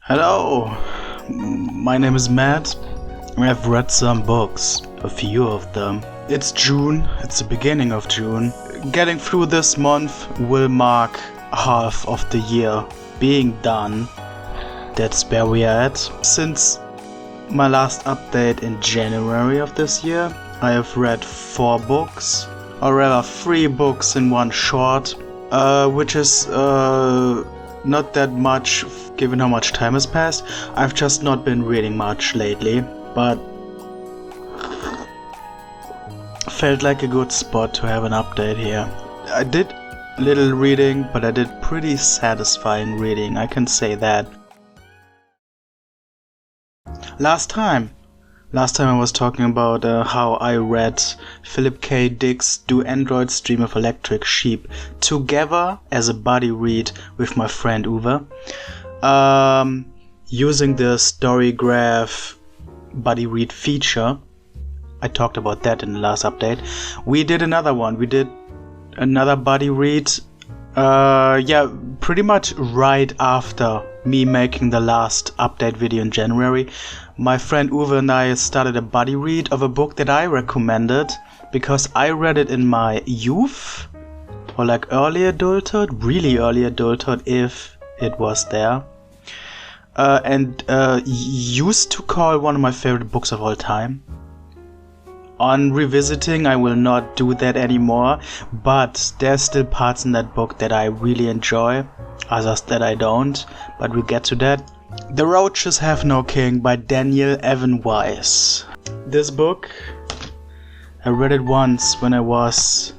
Hello, my name is Matt. I've read some books, a few of them. It's June, it's the beginning of June. Getting through this month will mark half of the year being done. That's where we are at. Since my last update in January of this year, I have read 4 books, or rather 3 books in one short, which is not that much given how much time has passed. I've just not been reading much lately, but felt like a good spot to have an update here. I did little reading, but I did pretty satisfying reading, I can say that. Last time I was talking about how I read Philip K. Dick's Do Androids Dream of Electric Sheep together as a buddy read with my friend Uwe. Using the Storygraph buddy read feature. I talked about that in the last update. We did another one. We did another buddy read. Pretty much right after me making the last update video in January. My friend Uwe and I started a buddy read of a book that I recommended because I read it in my youth, or like early adulthood, really early adulthood if it was there, and used to call one of my favorite books of all time. On revisiting, I will not do that anymore, but there's still parts in that book that I really enjoy, others that I don't, but we'll get to that. The Roaches Have No King by Daniel Evan Weiss. This book, I read it once when I was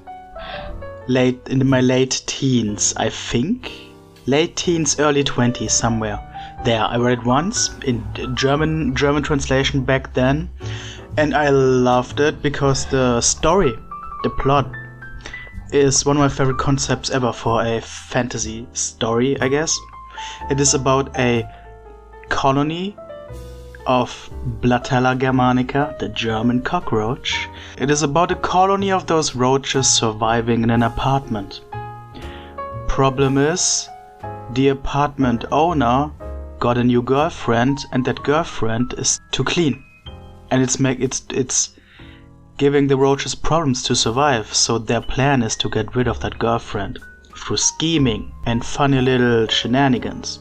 in my late teens, I think. Late teens, early 20s, somewhere there. I read it once in German translation back then. And I loved it because the story, the plot, is one of my favorite concepts ever for a fantasy story, I guess. It is about a colony of Blatella germanica, the German cockroach. It is about a colony of those roaches surviving in an apartment. Problem is, the apartment owner got a new girlfriend, and that girlfriend is too clean. And it's giving the roaches problems to survive, so their plan is to get rid of that girlfriend through scheming and funny little shenanigans.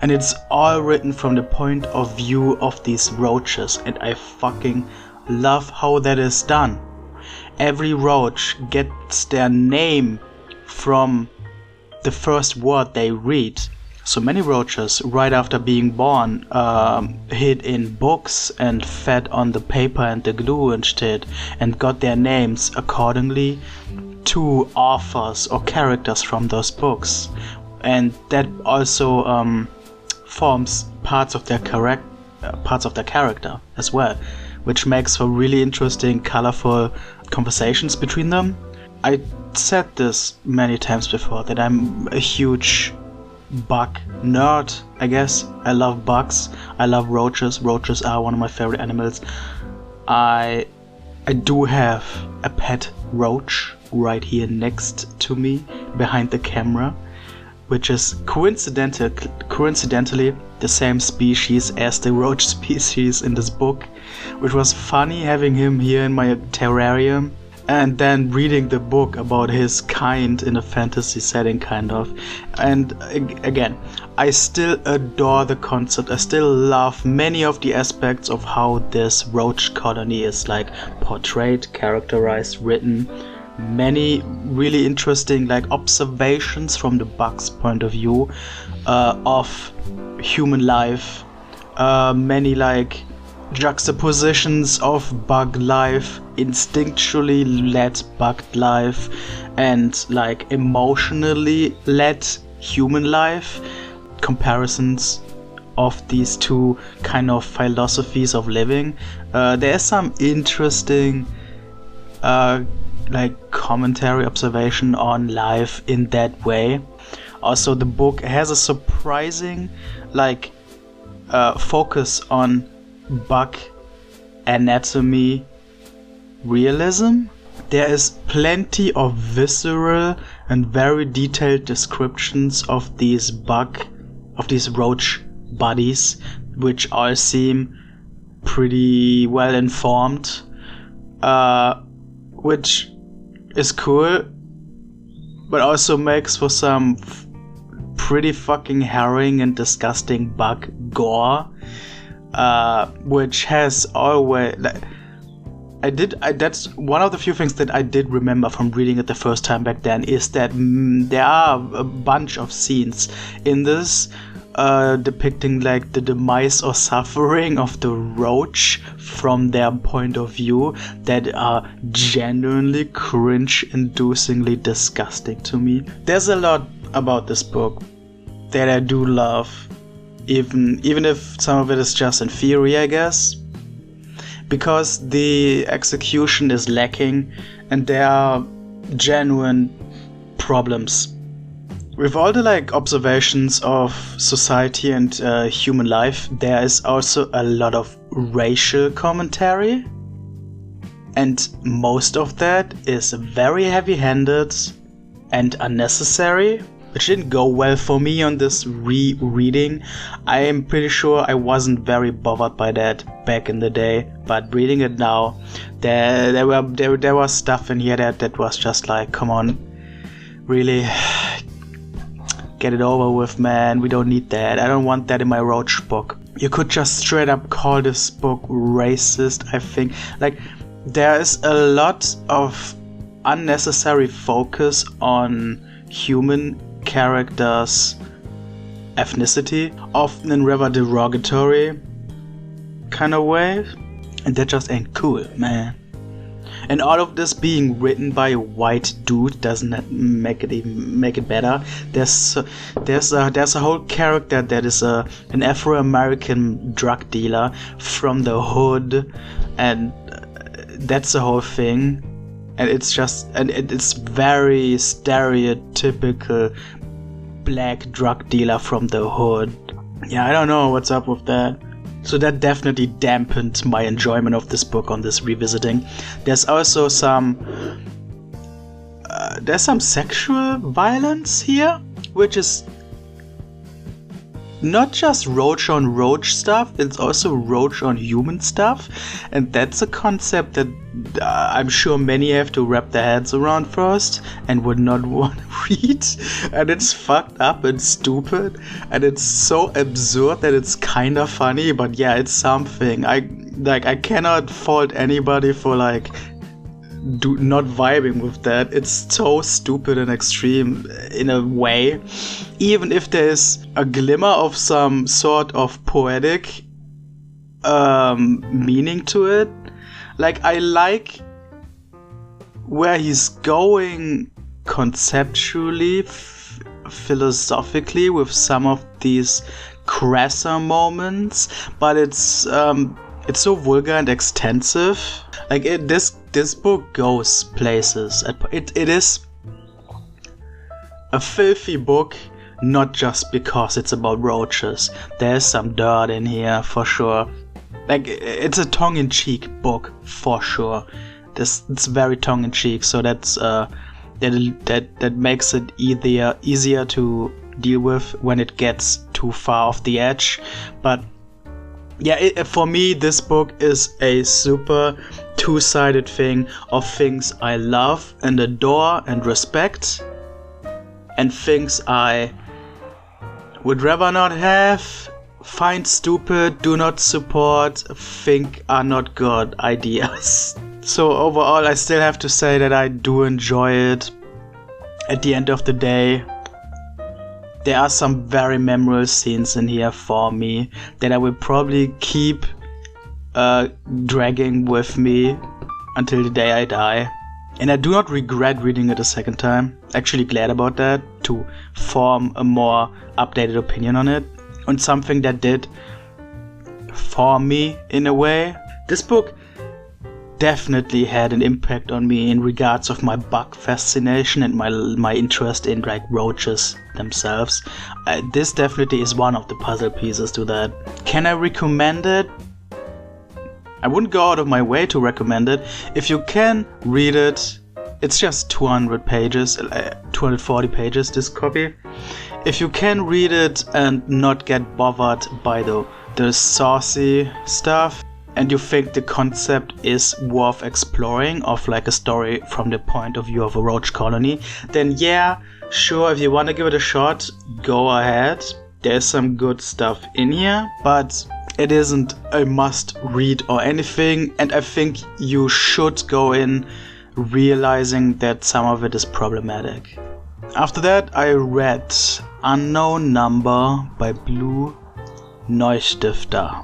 And it's all written from the point of view of these roaches, and I fucking love how that is done. Every roach gets their name from the first word they read. So many roaches, right after being born, hid in books and fed on the paper and the glue and shit, and got their names accordingly to authors or characters from those books. And that also forms parts of their character as well, which makes for really interesting, colorful conversations between them. I said this many times before that I'm a huge bug nerd, I guess. I love bugs. I love roaches. Roaches are one of my favorite animals. I do have a pet roach right here next to me behind the camera, which is coincidentally the same species as the roach species in this book, which was funny having him here in my terrarium. And then reading the book about his kind in a fantasy setting, kind of. And again, I still adore the concept. I still love many of the aspects of how this roach colony is like portrayed, characterized, written. Many really interesting like observations from the bug's point of view of human life. Many like juxtapositions of bug life, instinctually led bug life, and like emotionally led human life, comparisons of these two kind of philosophies of living. There's some interesting like commentary, observation on life in that way. Also, the book has a surprising like focus on bug anatomy realism. There is plenty of visceral and very detailed descriptions of these roach buddies, which all seem pretty well informed, which is cool, but also makes for some pretty fucking harrowing and disgusting bug gore, which has always... that's one of the few things that I did remember from reading it the first time back then, is that there are a bunch of scenes in this depicting like the demise or suffering of the roach from their point of view that are genuinely cringe-inducingly disgusting to me. There's a lot about this book that I do love, even if some of it is just in theory, I guess, because the execution is lacking and there are genuine problems. With all the like observations of society and human life, there is also a lot of racial commentary, and most of that is very heavy-handed and unnecessary, which didn't go well for me on this rereading. I am pretty sure I wasn't very bothered by that back in the day, but reading it now, there was stuff in here that was just like, come on, really, get it over with, man. We don't need that. I don't want that in my Roach book. You could just straight up call this book racist, I think. Like, there is a lot of unnecessary focus on human characters' ethnicity, often in rather derogatory kind of way, and that just ain't cool, man. And all of this being written by a white dude doesn't make it better. There's a whole character that is an Afro-American drug dealer from the hood, and that's the whole thing. And it's very stereotypical black drug dealer from the hood. Yeah, I don't know what's up with that. So that definitely dampened my enjoyment of this book on this revisiting. There's also some sexual violence here, which is not just roach on roach stuff, it's also roach on human stuff, and that's a concept that I'm sure many have to wrap their heads around first and would not want to read. And it's fucked up and stupid, and it's so absurd that it's kind of funny, but yeah, it's something. I cannot fault anybody for like not vibing with that. It's so stupid and extreme in a way, even if there is a glimmer of some sort of poetic meaning to it. Like, I like where he's going conceptually, philosophically with some of these crasser moments, but it's so vulgar and extensive. Like, this book goes places. It is a filthy book, not just because it's about roaches. There's some dirt in here for sure. Like, it's a tongue-in-cheek book for sure. It's very tongue-in-cheek, so that's that makes it easier to deal with when it gets too far off the edge. But yeah, for me, this book is a super two-sided thing of things I love and adore and respect, and things I would rather not have, find stupid, do not support, think are not good ideas. So overall, I still have to say that I do enjoy it. At the end of the day, there are some very memorable scenes in here for me that I will probably keep dragging with me until the day I die. And I do not regret reading it a second time. Actually glad about that, to form a more updated opinion on it. And something that did for me in a way. This book definitely had an impact on me in regards of my bug fascination and my interest in like roaches themselves. This definitely is one of the puzzle pieces to that. Can I recommend it? I wouldn't go out of my way to recommend it. If you can read it, it's just 200 pages, 240 pages, this copy. If you can read it and not get bothered by the saucy stuff, and you think the concept is worth exploring of like a story from the point of view of a roach colony, then yeah, sure, if you want to give it a shot, go ahead. There's some good stuff in here, but it isn't a must read or anything, and I think you should go in realizing that some of it is problematic. After that, I read Unknown Number by Blue Neustifter,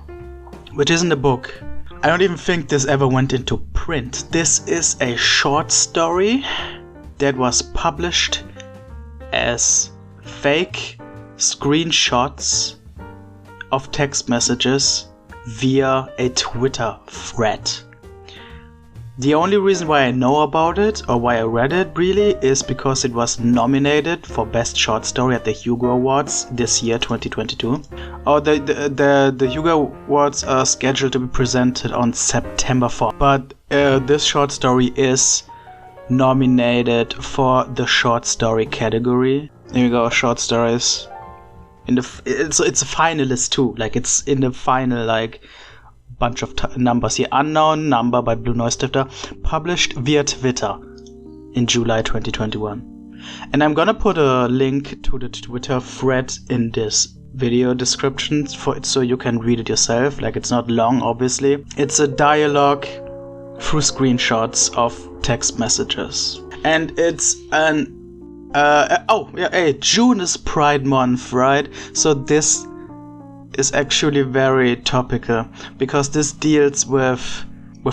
which isn't a book. I don't even think this ever went into print. This is a short story that was published as fake screenshots of text messages via a Twitter thread. The only reason why I know about it, or why I read it really, is because it was nominated for Best Short Story at the Hugo Awards this year, 2022. The Hugo Awards are scheduled to be presented on September 4th, but this short story is nominated for the short story category. Here we go, short stories. It's a finalist too, like it's in the final like bunch of numbers here. Unknown Number by Blue Neustifter, published via Twitter in July 2021. And I'm gonna put a link to the Twitter thread in this video description for it so you can read it yourself. Like, it's not long, obviously. It's a dialogue through screenshots of text messages. And it's an June is Pride Month, right? So this is actually very topical because this deals with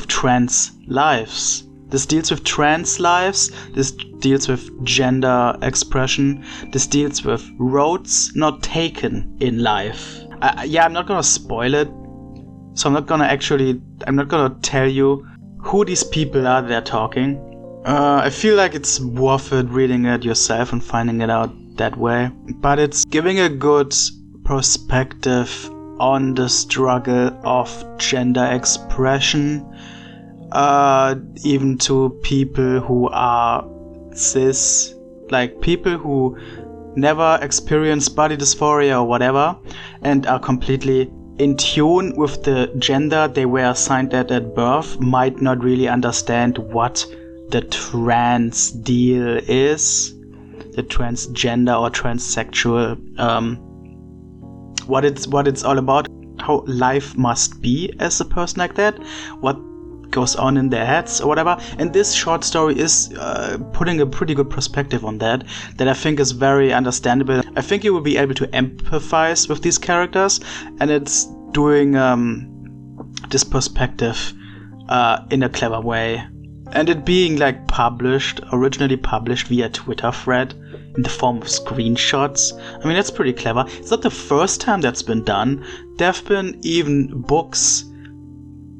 trans lives. This deals with trans lives. This deals with gender expression. This deals with roads not taken in life. I'm not gonna spoil it, so I'm not gonna tell you who these people are that are talking. I feel like it's worth it reading it yourself and finding it out that way. But it's giving a good perspective on the struggle of gender expression, even to people who are cis, like people who never experience body dysphoria or whatever, and are completely in tune with the gender they were assigned at birth, might not really understand what the trans deal is, the transgender or transsexual, what it's all about, how life must be as a person like that, what goes on in their heads or whatever. And this short story is putting a pretty good perspective on that I think is very understandable. I think you will be able to empathize with these characters, and it's doing this perspective in a clever way. And it being like originally published via Twitter thread in the form of screenshots. I mean, that's pretty clever. It's not the first time that's been done. There have been even books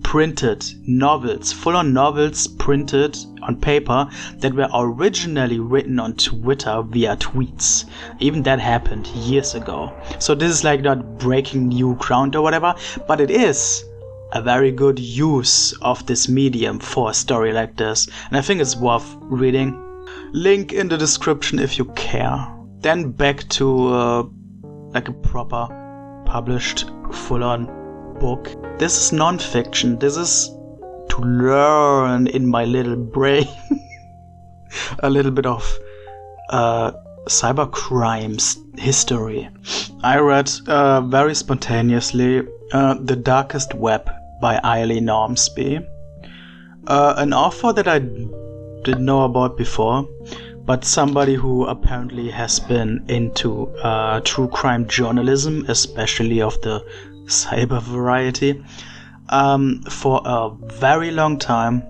printed, novels, full-on novels printed on paper that were originally written on Twitter via tweets. Even that happened years ago. So this is like not breaking new ground or whatever, but it is a very good use of this medium for a story like this, and I think it's worth reading. Link in the description if you care. Then back to like a proper published full-on book. This is non-fiction. This is to learn in my little brain a little bit of cybercrimes history. I read very spontaneously The Darkest Web by Eileen Ormsby, an author that I didn't know about before, but somebody who apparently has been into true crime journalism, especially of the cyber variety, for a very long time,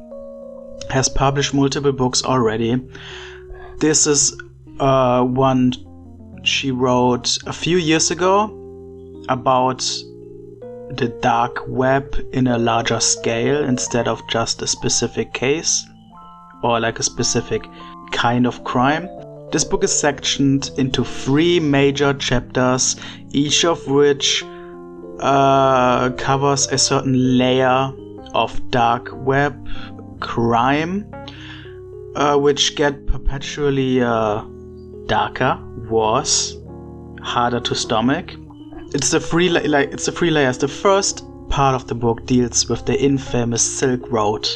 has published multiple books already. This is one she wrote a few years ago about the dark web in a larger scale instead of just a specific case or like a specific kind of crime. This book is sectioned into 3 major chapters, each of which covers a certain layer of dark web crime, which get perpetually darker, worse, harder to stomach. It's the three layers. The first part of the book deals with the infamous Silk Road.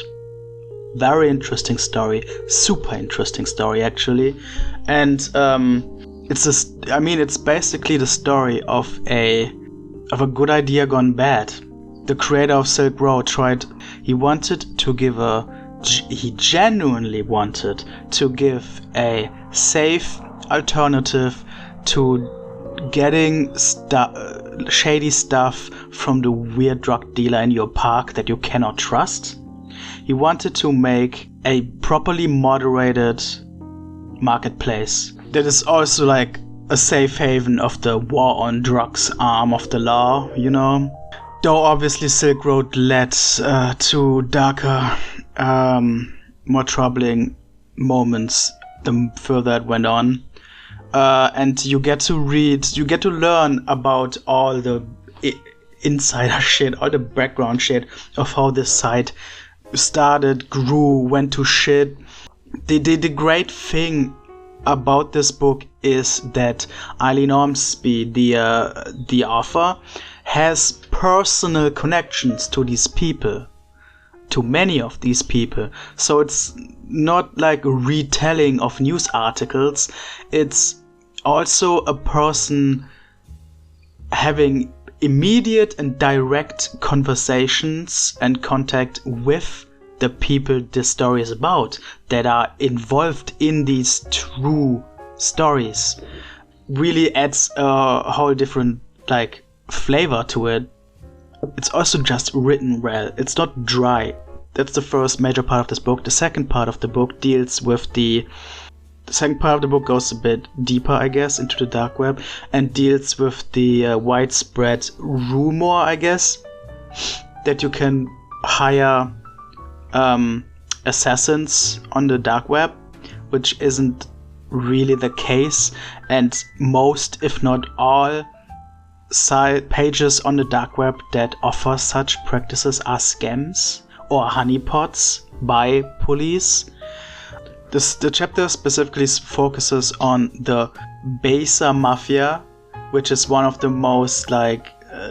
Very interesting story, super interesting story actually, and it's basically the story of a good idea gone bad. The creator of Silk Road he genuinely wanted to give a safe alternative to getting shady stuff from the weird drug dealer in your park that you cannot trust. He wanted to make a properly moderated marketplace that is also like a safe haven of the war on drugs arm of the law, you know. Though obviously Silk Road led to darker, more troubling moments the further it went on. And you get to learn about all the insider shit, all the background shit of how this site started, grew, went to shit. The great thing about this book is that Eileen Ormsby, the author, has personal connections to these people, to many of these people. So it's not like a retelling of news articles. It's also a person having immediate and direct conversations and contact with the people this story is about, that are involved in these true stories. Really adds a whole different like flavor to it. It's also just written well. It's not dry. That's the first major part of this book. The second part of the book deals with the second part of the book goes a bit deeper, I guess, into the dark web, and deals with the widespread rumor, I guess, that you can hire assassins on the dark web, which isn't really the case, and most, if not all, side pages on the dark web that offer such practices are scams or honeypots by police. The chapter specifically focuses on the baser mafia, which is one of the most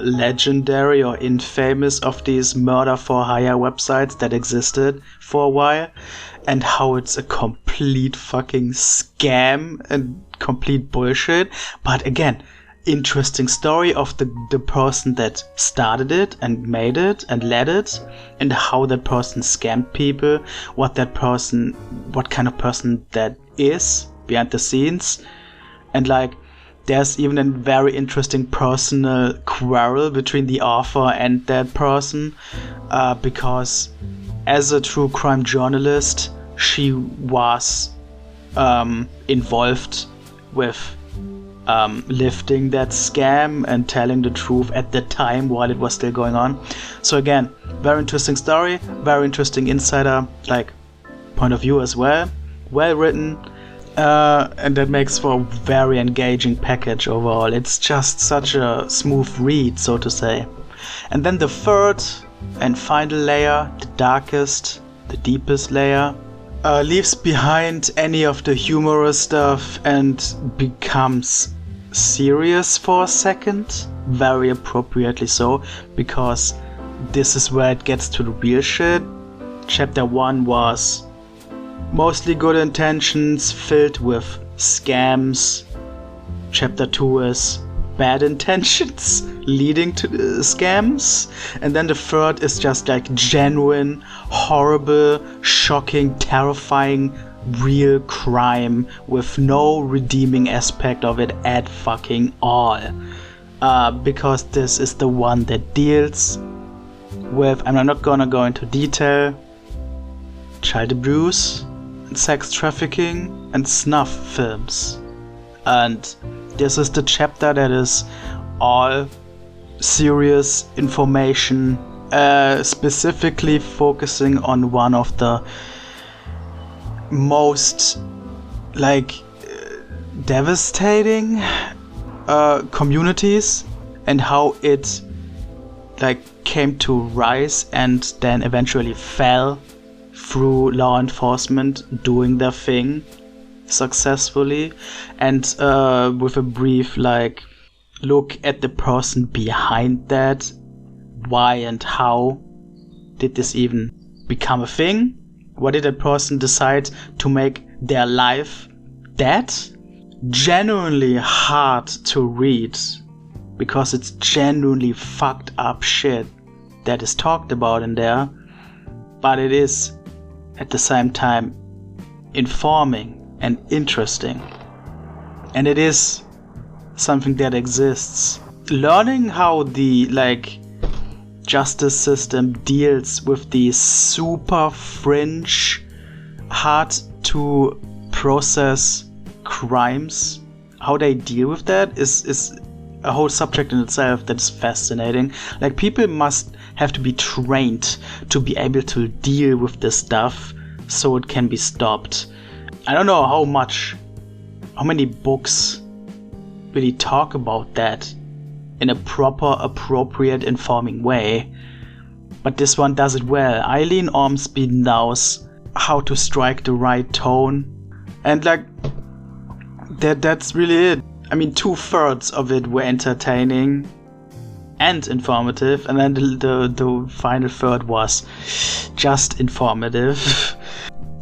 legendary or infamous of these murder for hire websites that existed for a while, and how it's a complete fucking scam and complete bullshit. But again, interesting story of the person that started it and made it and led it, and how that person scammed people, what kind of person that is behind the scenes. And there's even a very interesting personal quarrel between the author and that person, because as a true crime journalist, she was involved with lifting that scam and telling the truth at the time while it was still going on. So again, very interesting story, very interesting insider point of view as well, well written, and that makes for a very engaging package overall. It's just such a smooth read, so to say. And then the third and final layer, the darkest, the deepest layer, leaves behind any of the humorous stuff and becomes serious for a second, very appropriately so, because this is where it gets to the real shit. Chapter 1 was mostly good intentions filled with scams. Chapter 2 is bad intentions leading to the scams, and then the third is just genuine, horrible, shocking, terrifying, real crime with no redeeming aspect of it at fucking all, because this is the one that deals with, and I'm not gonna go into detail, child abuse, sex trafficking, and snuff films. And this is the chapter that is all serious information, specifically focusing on one of the most devastating communities, and how it came to rise and then eventually fell through law enforcement doing their thing successfully, and with a brief like look at the person behind that. Why and how did this even become a thing? Why did a person decide to make their life that? Genuinely hard to read, because it's genuinely fucked up shit that is talked about in there, but it is at the same time informing and interesting, and it is something that exists. Learning how the like justice system deals with these super fringe, hard to process crimes, how they deal with that is a whole subject in itself that is fascinating. Like, people must have to be trained to be able to deal with this stuff so it can be stopped. I don't know how many books really talk about that in a proper, appropriate, informing way, but this one does it well. Eileen Ormsby knows how to strike the right tone, and like that's really it. I mean, 2/3 of it were entertaining and informative, and then the final third was just informative.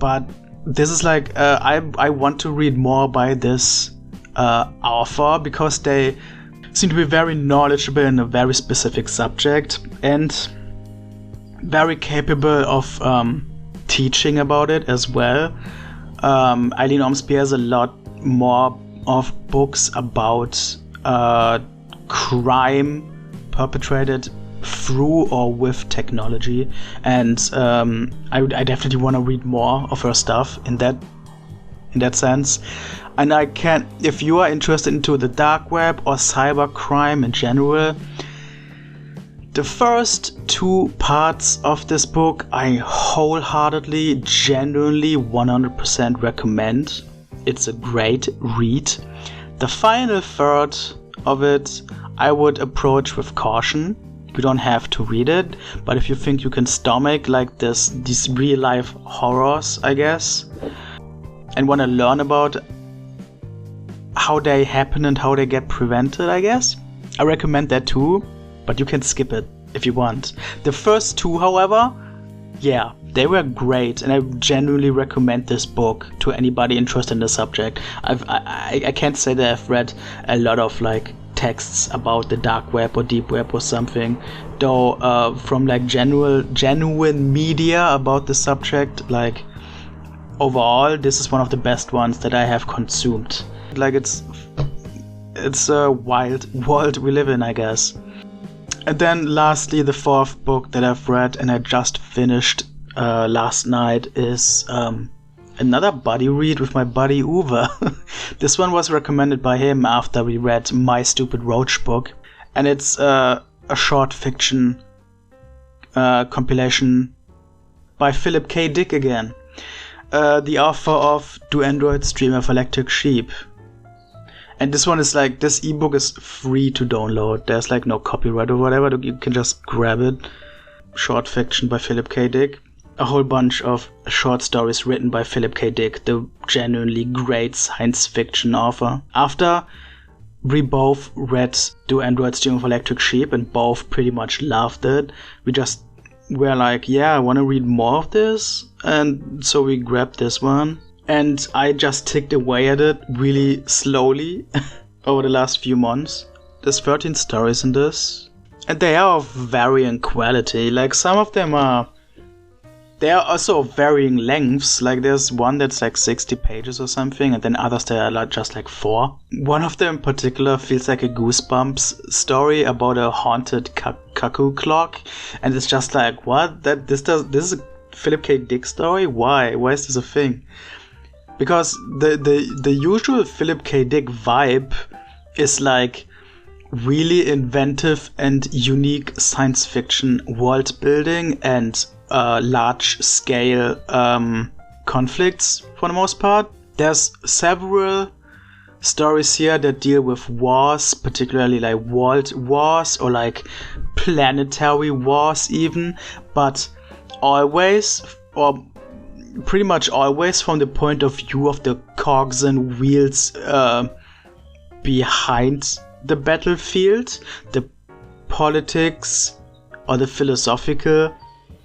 But this is like, I want to read more by this author, because they seem to be very knowledgeable in a very specific subject and very capable of teaching about it as well. Eileen Ormsby has a lot more of books about crime perpetrated through or with technology, and I definitely want to read more of her stuff in that sense. And I can, if you are interested into the dark web or cybercrime in general, the first 2 parts of this book I wholeheartedly, genuinely 100% recommend. It's a great read. The final third of it I would approach with caution. You don't have to read it, but if you think you can stomach like these real life horrors, I guess, and want to learn about how they happen and how they get prevented, I guess, I recommend that too, but you can skip it if you want. The first 2, however, yeah, they were great, and I genuinely recommend this book to anybody interested in the subject. I can't say that I've read a lot of like texts about the dark web or deep web or something, though from like genuine media about the subject, like overall this is one of the best ones that I have consumed. Like, it's a wild world we live in, I guess. And then lastly, the 4th book that I've read and I just finished last night is another buddy read with my buddy Uwe. This one was recommended by him after we read My Stupid Roach book, and it's a short fiction compilation by Philip K. Dick again, the author of Do Androids Dream of Electric Sheep. And this one is like, this ebook is free to download. There's like no copyright or whatever. You can just grab it. Short fiction by Philip K. Dick. A whole bunch of short stories written by Philip K. Dick, the genuinely great science fiction author. After we both read Do Androids Dream of Electric Sheep and both pretty much loved it, we just were like, yeah, I want to read more of this. And so we grabbed this one. And I just ticked away at it really slowly over the last few months. There's 13 stories in this, and they are of varying quality. Like, some of them they are also of varying lengths. Like, there's one that's like 60 pages or something, and then others that are like just like 4. One of them in particular feels like a Goosebumps story about a haunted cuckoo clock, and it's just like, what? This is a Philip K. Dick story? Why is this a thing? Because the usual Philip K. Dick vibe is like really inventive and unique science fiction world building and large scale conflicts for the most part. There's several stories here that deal with wars, particularly like world wars or like planetary wars even, but always, or pretty much always from the point of view of the cogs and wheels behind the battlefield, the politics or the philosophical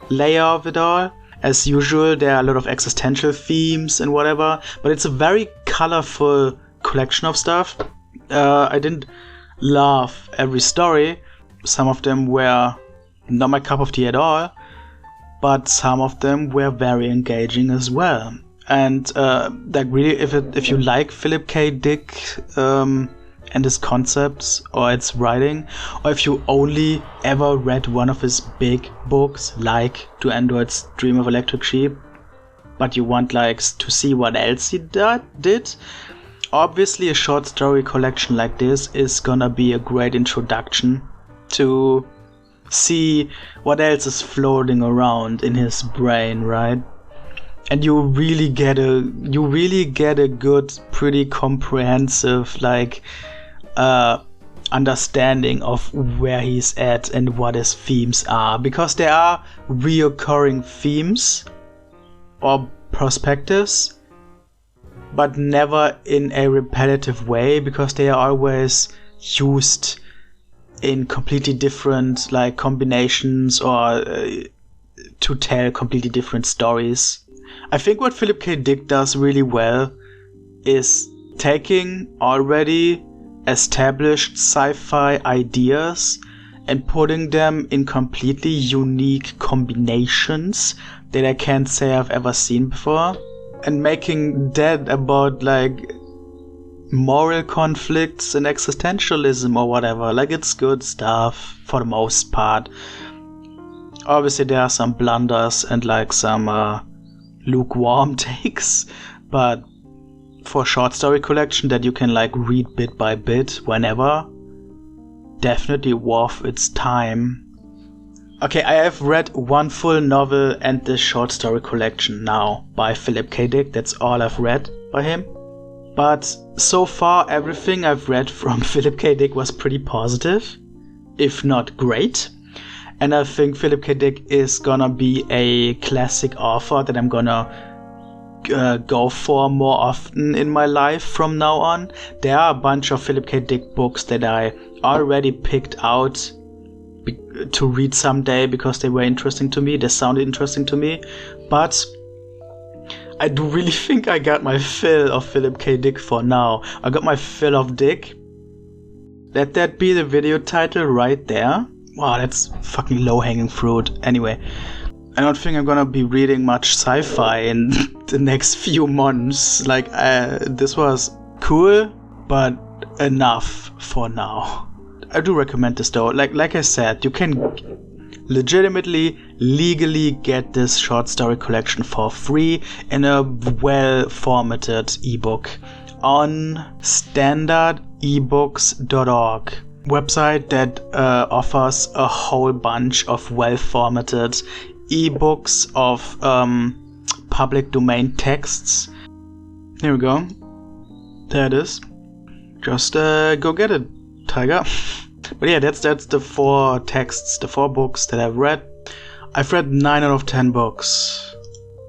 layer of it all. As usual, there are a lot of existential themes and whatever, but it's a very colorful collection of stuff. I didn't love every story. Some of them were not my cup of tea at all, but some of them were very engaging as well. And like really, if you like Philip K. Dick and his concepts or its writing, or if you only ever read one of his big books like To Android's Dream of Electric Sheep, but you want like to see what else he did, obviously a short story collection like this is gonna be a great introduction to see what else is floating around in his brain, right? And you really get a good, pretty comprehensive like understanding of where he's at and what his themes are, because there are reoccurring themes or perspectives, but never in a repetitive way, because they are always used in completely different like combinations or to tell completely different stories. I think what Philip K. Dick does really well is taking already established sci-fi ideas and putting them in completely unique combinations that I can't say I've ever seen before, and making that about like moral conflicts and existentialism or whatever. Like, it's good stuff for the most part. Obviously there are some blunders and like some lukewarm takes, but for a short story collection that you can like read bit by bit whenever, definitely worth its time. Okay, I have read one full novel and this short story collection now by Philip K. Dick. That's all I've read by him. But so far everything I've read from Philip K. Dick was pretty positive, if not great. And I think Philip K. Dick is gonna be a classic author that I'm gonna go for more often in my life from now on. There are a bunch of Philip K. Dick books that I already picked out to read someday because they were interesting to me, they sounded interesting to me, but I do really think I got my fill of Philip K. Dick for now. I got my fill of Dick. Let that be the video title right there. Wow, that's fucking low-hanging fruit. Anyway, I don't think I'm gonna be reading much sci-fi in the next few months. Like, this was cool, but enough for now. I do recommend this though. Like I said, you can legitimately, legally get this short story collection for free in a well-formatted ebook on standardebooks.org. Website that offers a whole bunch of well-formatted ebooks of public domain texts. Here we go. There it is. Just go get it, Tiger. But yeah, that's the 4 texts, the 4 books that I've read. I've read 9 out of 10 books.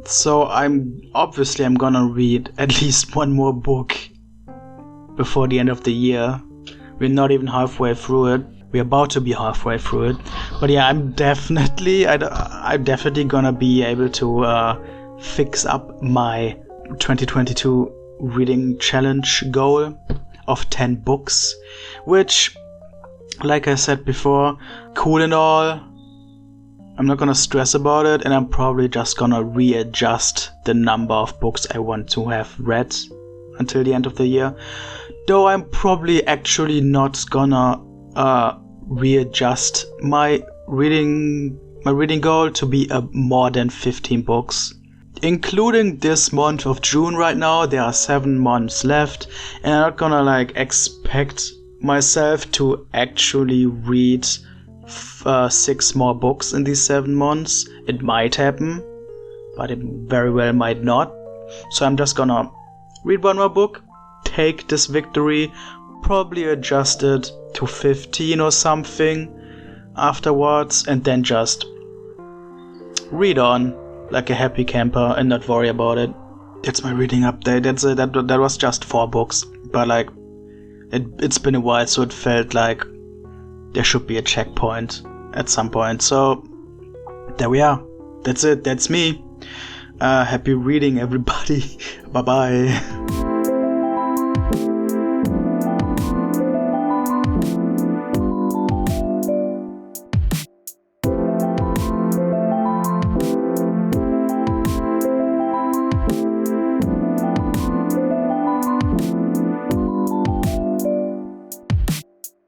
So I'm gonna read at least one more book before the end of the year. We're not even halfway through it. We're about to be halfway through it. But yeah, I'm definitely gonna be able to fix up my 2022 reading challenge goal of 10 books, which, like I said before, cool and all. I'm not gonna stress about it, and I'm probably just gonna readjust the number of books I want to have read until the end of the year. Though I'm probably actually not gonna readjust my reading goal to be more than 15 books. Including this month of June right now, there are 7 months left, and I'm not gonna like expect myself to actually read 6 more books in these 7 months. It might happen, but it very well might not. So I'm just gonna read one more book, take this victory, probably adjust it to 15 or something afterwards, and then just read on like a happy camper and not worry about it. That's my reading update. That's it. That was just 4 books, but like it's been a while, so it felt like there should be a checkpoint at some point. So there we are. That's it. That's me. Happy reading, everybody. Bye bye.